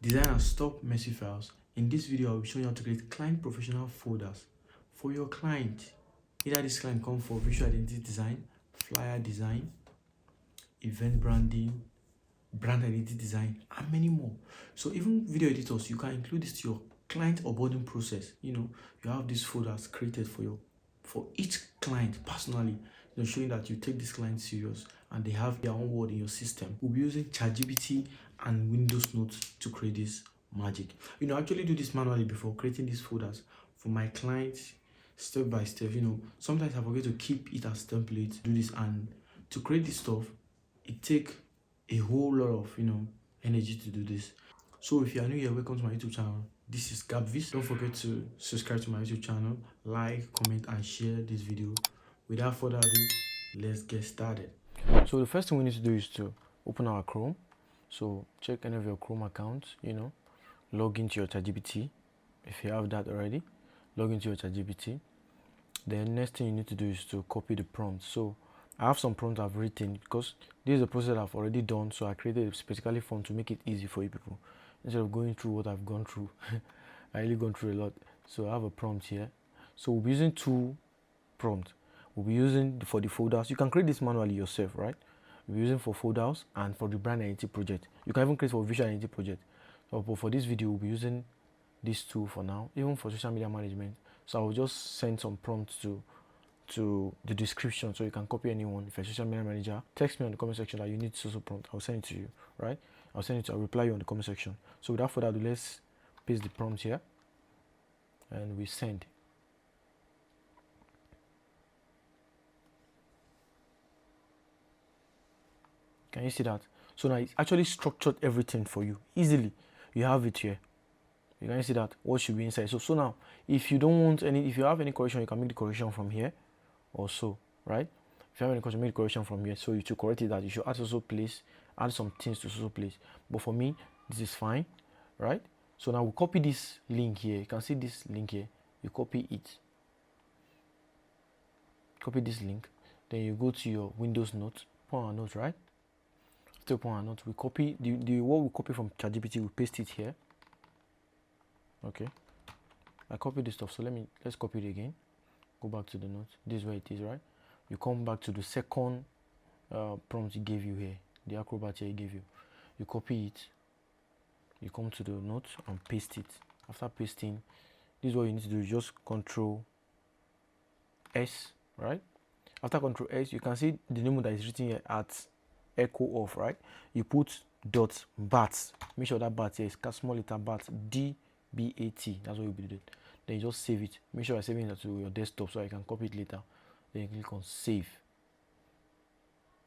Designers, stop messy files. In this video, I'll be showing you how to create client professional folders for your client. Either this client comes for visual identity design, flyer design, event branding, brand identity design, and many more. So even video editors, you can include this to your client onboarding process. You have these folders created for each client personally, showing that you take this client serious and they have their own word in your system. We'll be using ChatGPT and Windows Notes to create this magic. I actually do this manually before, creating these folders for my clients step by step. Sometimes I forget to keep it as template, do this, and to create this stuff, it takes a whole lot of energy to do this. So if you are new here, welcome to my YouTube channel. This is Gabvis. Don't forget to subscribe to my YouTube channel, like, comment, and share this video. Without further ado, let's get started. So the first thing we need to do is to open our Chrome. So check any of your Chrome accounts, log into your ChatGPT. If you have that already, log into your ChatGPT. Then next thing you need to do is to copy the prompt. So I have some prompts I've written because this is a process I've already done, so I created a specifically form to make it easy for you people. Instead of going through what I've gone through, I really gone through a lot. So I have a prompt here. So we'll be using two prompts. We'll be using for the folders. You can create this manually yourself, right? We'll be using for folders and for the brand identity project. You can even create for visual identity project. But for this video, we'll be using these two for now, even for social media management. So I will just send some prompts to the description, so you can copy anyone. If you're a social media manager, text me on the comment section that you need social prompt. I'll send it to you, right? I'll reply you on the comment section. So without further ado, let's paste the prompt here and we send. Can you see that? So now it's actually structured everything for you easily. You have it here. You can see that what should be inside. So now if you don't want any, if you have any correction, you can make the correction from here also, right? If you have any question, make the correction from here. So you to correct it, that you should add also place, add some things to also place. But for me, this is fine, right? So now we copy this link here. You can see this link here. You copy it. Copy this link. Then you go to your Windows Note, open our note, right? After open our note, we copy the what we copy from ChatGPT. We paste it here. Okay. I copied this stuff. So let's copy it again. Go back to the note. This is where it is, right? You come back to the second prompt he gave you here, the acrobat here he gave you. You copy it. You come to the note and paste it. After pasting, this is what you need to do. Just Control S, right? After Control S, you can see the name that is written here at echo off, right? You put dot bat. Make sure that bat here is small letter bat, DBAT. That's what you do. Then you just save it. Make sure you're saving it to your desktop so I can copy it later. Then you click on save.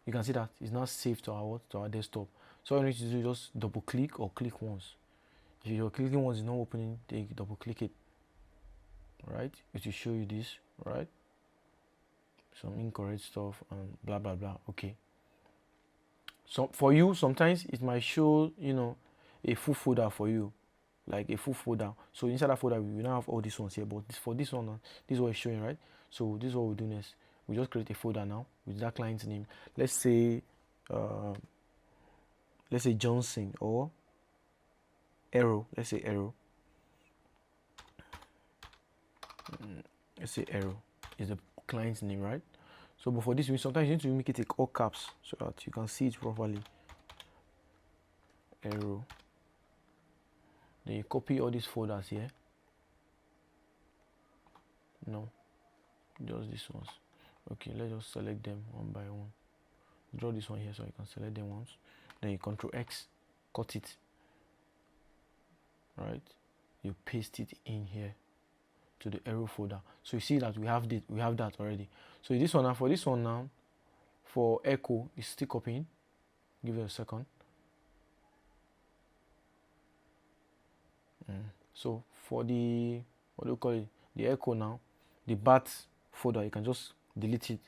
You can see that it's now saved to our desktop. So all you need to do is just double click or click once. If you're clicking once, it's not opening, then you double click it. Right? It will show you this, right? Some incorrect stuff and blah blah blah. Okay. So for you, sometimes it might show, a full folder for you. Like a full folder. So inside that folder, we now have all these ones here, but for this one, this is what it's showing, right? So this is what we do next. We just create a folder now with that client's name. Let's say Johnson or Arrow. Let's say Arrow. Let's say Arrow is the client's name, right? So but for this, sometimes you need to make it all caps so that you can see it properly. Arrow. Then you copy all these folders here. No, just these ones. Okay, let's just select them one by one. Draw this one here so you can select them once. Then you Control X, cut it. Right? You paste it in here to the arrow folder. So you see that we have that already. So this one now, for this one now, for echo, is still copying. Give it a second. So for the the echo now, the bat folder, you can just delete it,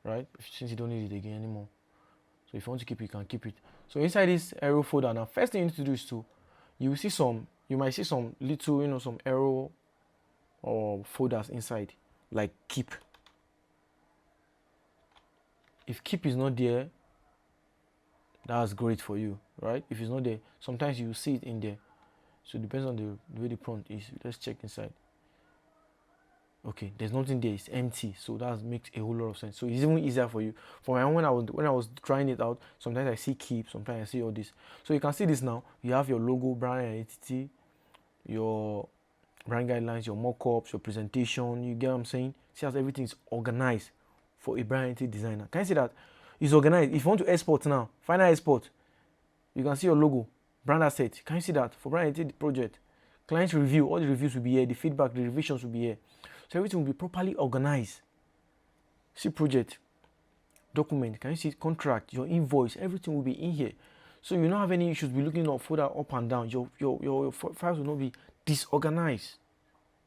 right? Since you don't need it again anymore. So if you want to keep it, you can keep it. So inside this arrow folder now, first thing you need to do is you might see some little, some arrow or folders inside, like keep. If keep is not there, that's great for you, right? If it's not there, sometimes you see it in there. So it depends on the way the prompt is. Let's check inside. Okay, there's nothing there, it's empty, so that makes a whole lot of sense. So it's even easier for you. For my own, when I was trying it out, sometimes I see keep, sometimes I see all this. So you can see this now. You have your logo, brand identity, your brand guidelines, your mock-ups, your presentation. You get what I'm saying? See how everything is organized for a brand identity designer. Can you see that? It's organized. If you want to export now, final export, you can see your logo, brand asset. Can you see that? For brand identity project, client review, all the reviews will be here, the feedback, the revisions will be here. So everything will be properly organized. See project, document, can you see contract, your invoice, everything will be in here. So you don't have any issues be looking up folder up and down. Your files will not be disorganized,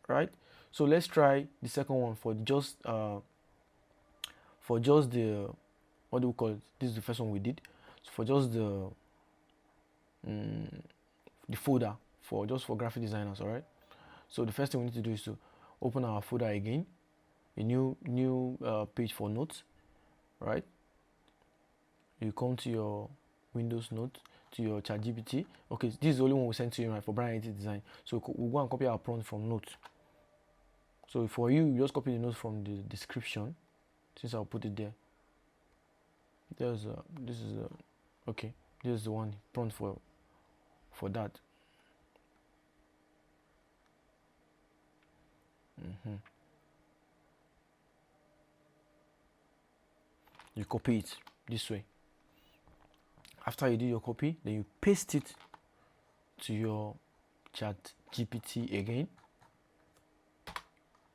right? So let's try the second one for just the what do we call it? This is the first one we did. So for just the folder for graphic designers, all right? So the first thing we need to do is to open our folder again, a new page for notes, right? You come to your Windows Note, to your ChatGPT. Okay, this is the only one we sent to you, right, for brand identity design. So we'll go and copy our prompt from notes. So for you just copy the notes from the description, since I'll put it there. This is the one prompt for that. You copy it this way. After you do your copy, then you paste it to your ChatGPT again.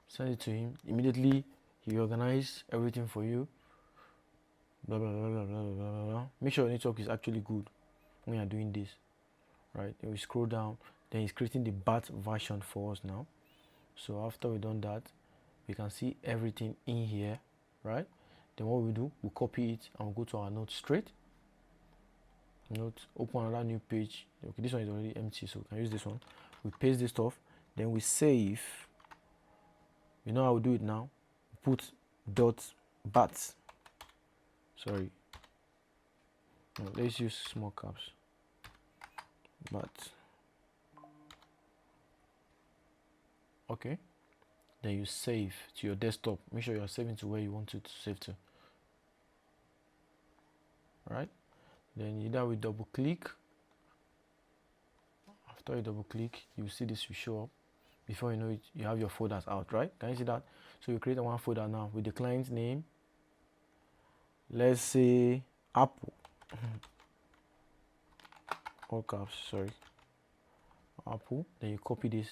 Send it to him. Immediately he organize everything for you. Blah blah blah blah blah blah blah. Make sure your network is actually good when you are doing this, right? Then we scroll down. Then he's creating the BAT version for us now. So after we've done that, we can see everything in here, right? Then what we do, we copy it and we go to our note straight. Note, open another new page. Okay, this one is already empty, so we can use this one. We paste this stuff, then we save. You know how we do it now? Put .bat. Sorry. No, let's use small caps. But okay. Then you save to your desktop. Make sure you are saving to where you want it to save to. Right? Then either we double click. After you double click, you see this will show up. Before you know it, you have your folders out, right? Can you see that? So you create one folder now with the client's name. Let's say Apple. All caps, sorry. Apple. Then you copy this.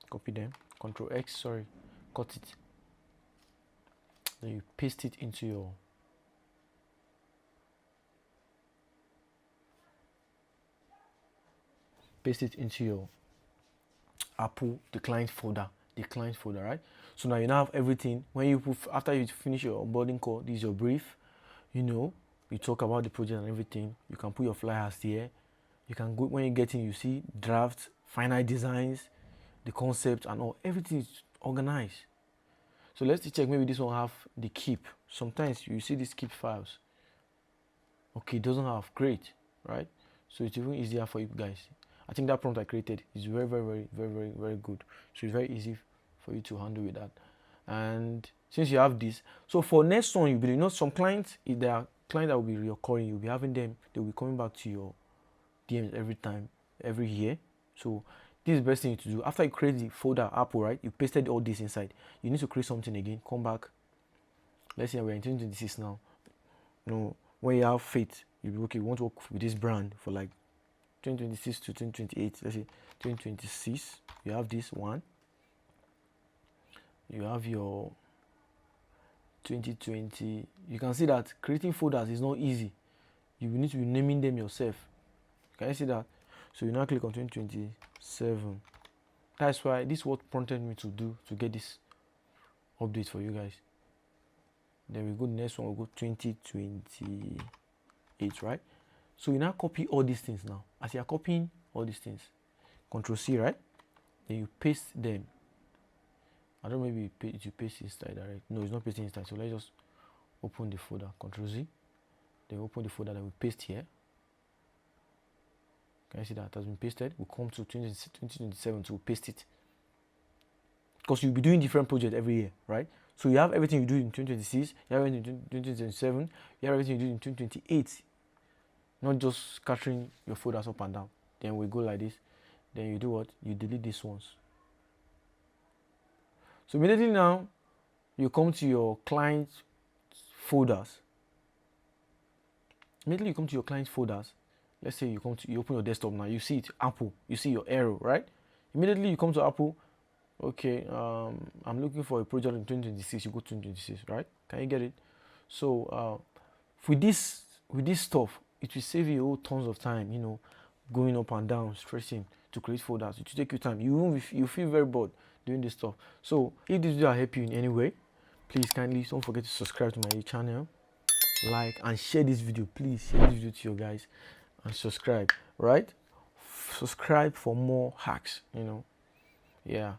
Copy them. Control X, sorry. Cut it. Then you paste it into your Apple, the client folder, right? So now you now have everything. When you after you finish your onboarding call, this is your brief. You talk about the project and everything. You can put your flyers here. You can go when you get in, you see drafts, final designs, the concept and all. Everything is organized. So let's check. Maybe this one have the keep. Sometimes you see these keep files. Okay, it doesn't have. Great, right? So it's even easier for you guys. I think that prompt I created is very, very, very, very, very, very good. So it's very easy for you to handle with that. And since you have this, so for next one, you'll be, some clients, if there are clients that will be recurring, you'll be having them, they'll be coming back to your DMs every time, every year. So this is the best thing to do. After you create the folder Apple, right, you pasted all this inside. You need to create something again, come back. Let's say we're in 2026 now. When you have faith, you'll be okay, we want to work with this brand for like 2026 to 2028. Let's say 2026, you have this one. You have your 2020. You can see that creating folders is not easy. You need to be naming them yourself. Can you see that? So you now click on 2027. That's why this is what prompted me to get this update for you guys. Then we go to the next one, we'll go 2028, right? So you now copy all these things now. As you are copying all these things, Control C, right? Then you paste them. I don't know, maybe you paste inside direct. No, it's not pasting inside. So let's just open the folder. Control Z. then open the folder that we paste here. Can you see that it has been pasted? We'll come to 2027 to paste it. Because you'll be doing different projects every year, right? So you have everything you do in 2026, you have everything in 2027, you have everything you do in 2028. Not just scattering your folders up and down. Then we go like this. Then you do what? You delete these ones. So immediately now, you come to your client folders. Immediately you come to your client folders. Let's say you open your desktop now. You see it, Apple. You see your arrow, right? Immediately you come to Apple. Okay, I'm looking for a project in 2026. You go to 2026, right? Can you get it? So with this stuff, it will save you tons of time. You know, going up and down, stressing to create folders. It will take you time. You feel very bored doing this stuff. So if this video help you in any way, please kindly don't forget to subscribe to my channel, like and share this video. Please share this video to your guys and subscribe. Right? Subscribe for more hacks. You know, yeah.